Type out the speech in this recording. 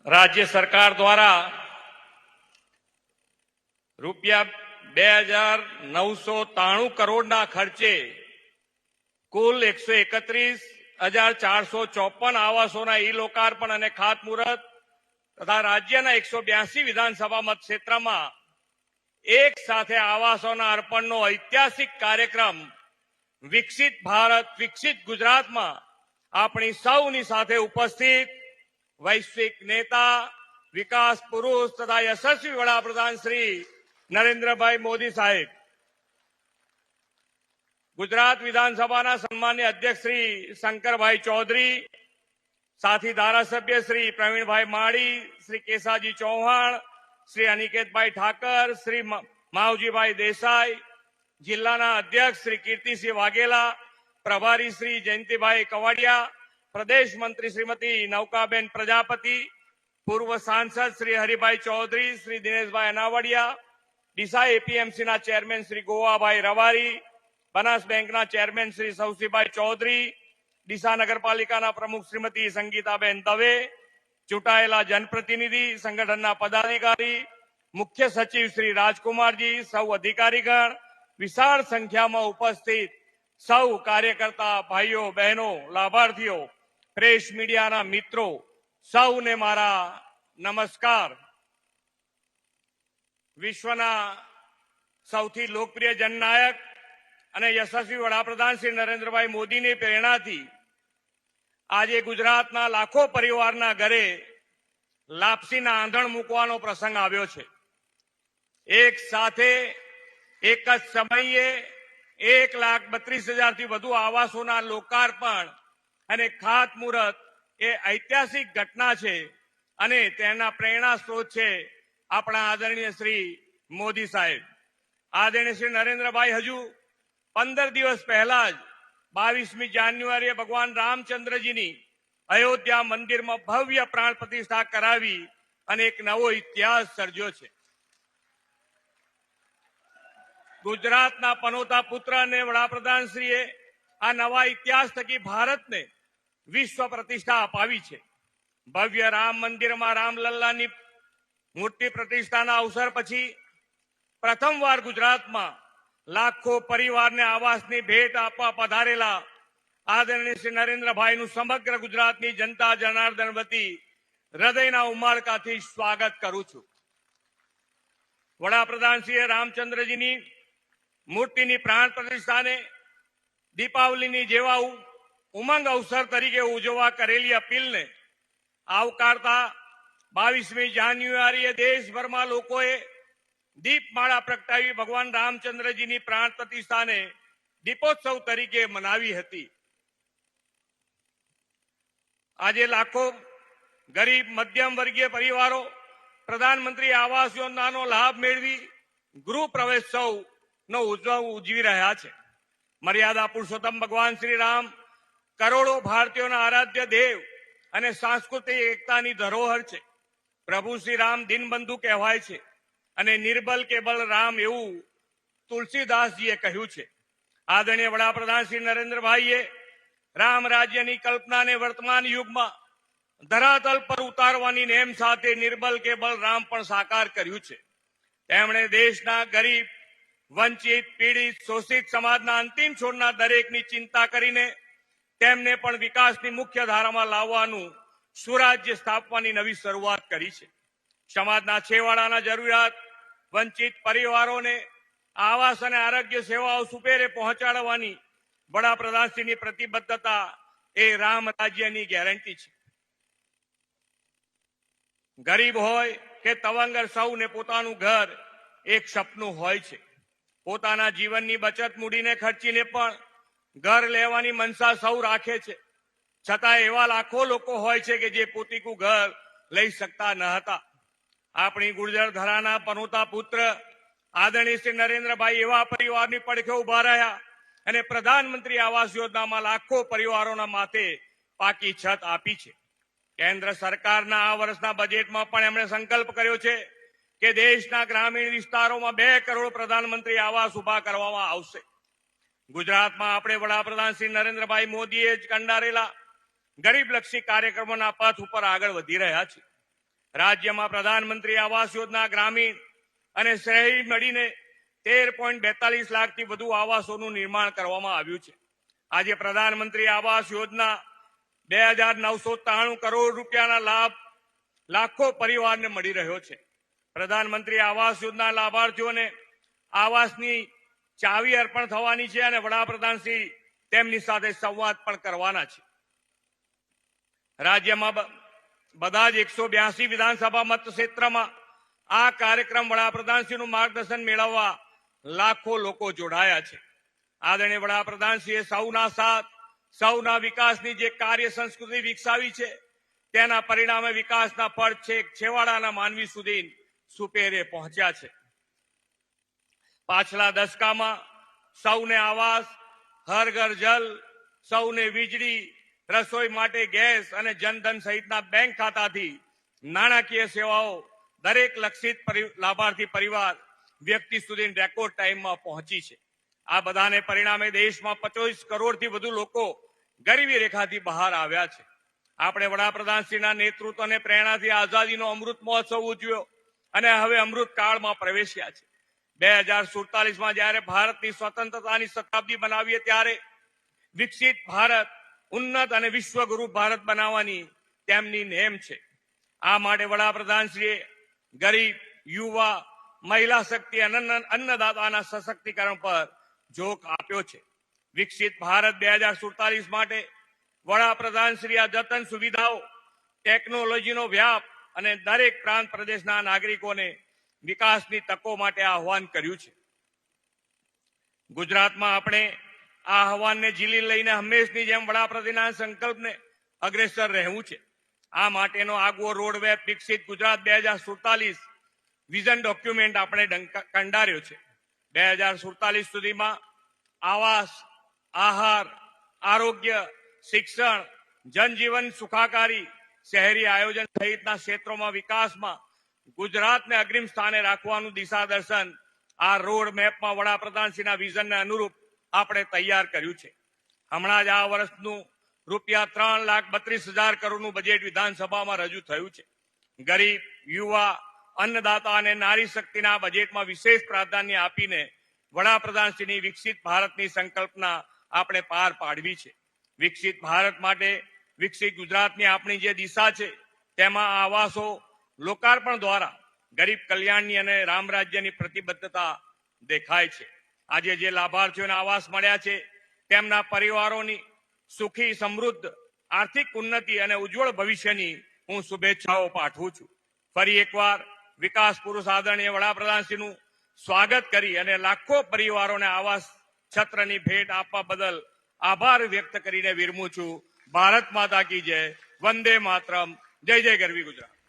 राज्य सरकार द्वारा રૂપિયા 2,993 કરોડના ખર્ચે કુલ 131,454 આવાસોના ઈ લોકાર્પણ અને ખાતમુહૂર્ત તથા રાજ્યના 182 વિધાનસભા મત ક્ષેત્રમાં એક સાથે આવાસોના અર્પણનો ઐતિહાસિક કાર્યક્રમ વિકસિત ભારત વિકસિત ગુજરાતમાં આપણી સૌની સાથે ઉપસ્થિત વૈશ્વિક નેતા વિકાસ પુરુષ તથા યશસ્વી વડાપ્રધાન શ્રી નરેન્દ્રભાઈ મોદી સાહેબ, ગુજરાત વિધાનસભાના સન્માનીય અધ્યક્ષ શ્રી શંકરભાઈ ચૌધરી, સાથી ધારાસભ્ય શ્રી પ્રવીણભાઈ માળી, શ્રી કેસાજી ચૌહાણ, શ્રી અનિકેતભાઈ ઠાકર, શ્રી માવજીભાઈ દેસાઈ, જિલ્લાના અધ્યક્ષ શ્રી કીર્તિસિંહ વાઘેલા, પ્રભારી શ્રી જયંતિભાઈ કવાડિયા, પ્રદેશ મંત્રી શ્રીમતી નૌકાબેન પ્રજાપતિ, પૂર્વ સાંસદ શ્રી હરિભાઈ ચૌધરી, શ્રી દિનેશભાઈ અનાવડિયા, ડીસા એપીએમસીના ચેરમેન શ્રી ગોવાભાઈ રવારી, બનાસ બેંકના ચેરમેન શ્રી સૌસીભાઈ ચૌધરી, ડીસા નગરપાલિકાના પ્રમુખ શ્રીમતી સંગીતાબેન દવે, ચૂંટાયેલા જનપ્રતિનિધિ, સંગઠનના પદાધિકારી, મુખ્ય સચિવ શ્રી રાજકુમારજી, સૌ અધિકારીગણ, વિશાળ સંખ્યામાં ઉપસ્થિત સૌ કાર્યકર્તા ભાઈઓ બહેનો, લાભાર્થીઓ, પ્રેસ મીડિયાના મિત્રો, સૌને મારા નમસ્કાર. વિશ્વના સૌથી લોકપ્રિય જનનાયક અને યશસ્વી વડાપ્રધાન શ્રી નરેન્દ્રભાઈ મોદીની પ્રેરણાથી આજે ગુજરાતના લાખો પરિવારના ઘરે લાપસીના આંધણ મૂકવાનો પ્રસંગ આવ્યો છે. એક સાથે એક જ સમયે 1,32,000 થી વધુ આવાસોના લોકાર્પણ અને ખાતમુહૂર્ત એ ઐતિહાસિક ઘટના છે અને તેના પ્રેરણા સ્ત્રોત છે આપણા આદરણીય શ્રી મોદી સાહેબ. આદરણીય શ્રી નરેન્દ્રભાઈ હજુ 15 દિવસ પહેલા જ 22મી જાન્યુઆરીએ ભગવાન રામચંદ્રજીની અયોધ્યા મંદિરમાં ભવ્ય પ્રાણ પ્રતિષ્ઠા કરાવી અને એક નવો ઇતિહાસ સર્જ્યો છે. ગુજરાતના પનોતા પુત્ર અને વડાપ્રધાનશ્રીએ આ નવા ઇતિહાસ થકી ભારતને વિશ્વ પ્રતિષ્ઠા અપાવી છે. ભવ્ય રામ મંદિરમાં રામલલ્લાની મૂર્તિ પ્રતિષ્ઠાના અવસર પછી પ્રથમવાર ગુજરાતમાં લાખો પરિવારને આવાસની ભેટ આપવા પધારેલા આદરણીય શ્રી નરેન્દ્રભાઈનું સમગ્ર ગુજરાતની જનતા જનાર્દન વતી હૃદયના ઉમળકાથી સ્વાગત કરું છું. વડાપ્રધાનશ્રીએ રામચંદ્રજીની મૂર્તિની પ્રાણ પ્રતિષ્ઠાને દીપાવલીની જેવા ઉમંગ અવસર તરીકે ઉજવવા કરેલી અપીલને આવકારતા 22મી જાન્યુઆરીએ દેશભરમાં લોકોએ દીપમાળા પ્રગટાવી ભગવાન રામચંદ્રજીની પ્રાણ પ્રતિષ્ઠાને દીપોત્સવ તરીકે મનાવી હતી. આજે લાખો ગરીબ મધ્યમ વર્ગીય પરિવારો પ્રધાનમંત્રી આવાસ યોજનાનો લાભ મેળવી ગૃહ પ્રવેશોત્સવનો ઉજવી રહ્યા છે. મર્યાદા પુરુષોત્તમ ભગવાન શ્રી રામ કરોડો ભારતીયોના આરાધ્ય દેવ અને સાંસ્કૃતિક એકતાની ધરોહર છે. પ્રભુ શ્રી રામ દિનબંધુ કહેવાય છે અને નિર્બલ કે બલરામ એવું તુલસીદાસજીએ કહ્યું છે. આદરણીય વડાપ્રધાન શ્રી નરેન્દ્રભાઈએ રામ રાજ્યની કલ્પનાને વર્તમાન યુગમાં ધરાતલ પર ઉતારવાની નેમ સાથે નિર્બલ કે બલરામ પણ સાકાર કર્યું છે. તેમણે દેશના ગરીબ, વંચિત, પીડિત, શોષિત સમાજના અંતિમ છોડના દરેકની ચિંતા કરીને તેમને પણ વિકાસની મુખ્ય ધારામાં લાવવાનું સુરાજ્ય સ્થાપવાની નવી શરૂઆત કરી છે. સમાજના છેવાડાના જરૂરિયાત વંચિત પરિવારોને આવાસ અને આરોગ્ય સેવાઓ સુપેરે પહોંચાડવાની વડાપ્રધાનશ્રીની પ્રતિબદ્ધતા એ રામ રાજ્યની ગેરંટી છે. ગરીબ હોય કે તવંગર સૌને પોતાનું ઘર એક સપનું હોય છે. પોતાના જીવનની બચત મૂડીને ખર્ચીને પણ ઘર લેવાની મનસા સૌ રાખે છે. છતાં એવા લાખો લોકો હોય છે કે જે પોતીકું ઘર લઈ શકતા ન હતા. આપણી ગુર્જર ધરાના પનોતા પુત્ર આદરણીય શ્રી નરેન્દ્રભાઈ એવા પરિવારની પડખે ઉભા રહ્યા અને પ્રધાનમંત્રી આવાસ યોજનામાં લાખો પરિવારોના માથે પાકી છત આપી છે. કેન્દ્ર સરકારના આ વર્ષના બજેટમાં પણ એમણે સંકલ્પ કર્યો છે કે દેશના ગ્રામીણ વિસ્તારોમાં 2 કરોડ પ્રધાનમંત્રી આવાસ ઉભા કરવામાં આવશે. ગુજરાતમાં આપણે વડાપ્રધાન શ્રી નરેન્દ્રભાઈ મોદીએ જ કંડારેલા ગરીબલક્ષી કાર્યક્રમોના પથ ઉપર આગળ વધી રહ્યા છે. રાજ્યમાં પ્રધાનમંત્રી આવાસ યોજના ગ્રામીણ અને શહેરી મળીને 13.42 લાખથી વધુ આવાસોનું નિર્માણ કરવામાં આવ્યું છે. આજે પ્રધાનમંત્રી આવાસ યોજના 2,993 કરોડ રૂપિયાના લાભ લાખો પરિવારને મળી રહ્યો છે. પ્રધાનમંત્રી આવાસ યોજના લાભાર્થીઓને આવાસની ચાવી અર્પણ થવાની છે અને વડાપ્રધાનશ્રી તેમની સાથે સંવાદ પણ કરવાના છે. રાજ્યમાં બધા જ 182 વિધાનસભા મતક્ષેત્રમાં આ કાર્યક્રમ વડાપ્રધાનશ્રીનું માર્ગદર્શન મેળવવા લાખો લોકો જોડાયા છે. આદરણીય વડાપ્રધાનશ્રીએ સૌના સાથ સૌના વિકાસની જે કાર્ય સંસ્કૃતિ વિકસાવી છે તેના પરિણામે વિકાસના ફળ છેક છેવાડાના માનવી સુધી સુપેરે પહોંચ્યા છે. પાછલા દશકામાં સૌને આવાસ, હર ઘર જલ, સૌને વીજળી, રસોઈ માટે ગેસ અને જનધન સહિતના બેંક ખાતાથી નાણાકીય સેવાઓ દરેક લક્ષિત લાભાર્થી પરિવાર વ્યક્તિ સુધી રેકોર્ડ ટાઈમમાં પહોંચી છે. આ બધાને પરિણામે દેશમાં 25 કરોડથી વધુ લોકો ગરીબી રેખાથી બહાર આવ્યા છે. આપણે વડાપ્રધાનશ્રીના નેતૃત્વ અને પ્રેરણાથી આઝાદીનો અમૃત મહોત્સવ ઉજવ્યો અને હવે અમૃત કાળમાં પ્રવેશ્યા છે. 2047માં જ્યારે ભારતની સ્વતંત્રતાની શતાબ્દી બનાવીએ ત્યારે વિકસિત ભારત, ઉન્નત અને વિશ્વગુરુ ભારત બનાવવાની તેમની નેમ છે. આ માટે વડાપ્રધાનશ્રીએ ગરીબ, યુવા, મહિલા શક્તિ અને અન્નદાતાના સશક્તિકરણ પર જોર આપ્યો છે. વિકસિત ભારત 2047 માટે વડાપ્રધાનશ્રી આ જતન સુવિધાઓ, ટેકનોલોજીનો વ્યાપ અને દરેક પ્રાંત પ્રદેશના નાગરિકોને વિકાસની તકો માટે આહવાન કર્યું છે. ગુજરાતમાં આપણે આ આહવાનને ઝીલી લઈને હંમેશની જેમ વડાપ્રધાનના સંકલ્પને અગ્રેસર રહેવું છે. આ માટેનો આગવો રોડમેપ વિકસિત ગુજરાત 2047 વિઝન ડોક્યુમેન્ટ આપણે કંડાર્યો છે. 2047 સુધીમાં આવાસ, આહાર, આરોગ્ય, શિક્ષણ, જનજીવન સુખાકારી, શહેરી આયોજન સહિતના ક્ષેત્રોમાં વિકાસમાં ગુજરાતને અગ્રીમ સ્થાને રાખવાનું દિશા દર્શન આ રોડ મેપમાં વડાપ્રધાનશ્રીના વિઝનને અનુરૂપ આપણે તૈયાર કર્યું છે. હમણાં જ આ વર્ષનું રૂપિયા 3,32,000 કરોડનું બજેટ વિધાનસભામાં રજૂ થયું છે. ગરીબ, યુવા, અન્નદાતા અને નારી શક્તિના બજેટમાં વિશેષ પ્રાધાન્ય આપીને વડાપ્રધાનશ્રીની વિકસિત ભારતની સંકલ્પના આપણે પાર પાડવી છે. વિકસિત ભારત માટે વિકસિત ગુજરાતની આપણી જે દિશા છે તેમાં આવાસો લોકાર્પણ દ્વારા ગરીબ કલ્યાણની અને રામ રાજ્યની પ્રતિબદ્ધતા દેખાય છે. આજે જે લાભાર્થીઓને આવાસ મળ્યા છે તેમના પરિવારોની સુખી, સમૃદ્ધ આર્થિક ઉન્નતિ અને ઉજ્જવળ ભવિષ્યની હું શુભેચ્છાઓ પાઠવું છું. ફરી એકવાર વિકાસ પુરુષ આદરણીય વડાપ્રધાનશ્રીનું સ્વાગત કરી અને લાખો પરિવારોને આવાસ છત્રની ભેટ આપવા બદલ આભાર વ્યક્ત કરીને વિરમું છું. ભારત માતા કી જય. વંદે માતરમ. જય જય ગરવી ગુજરાત.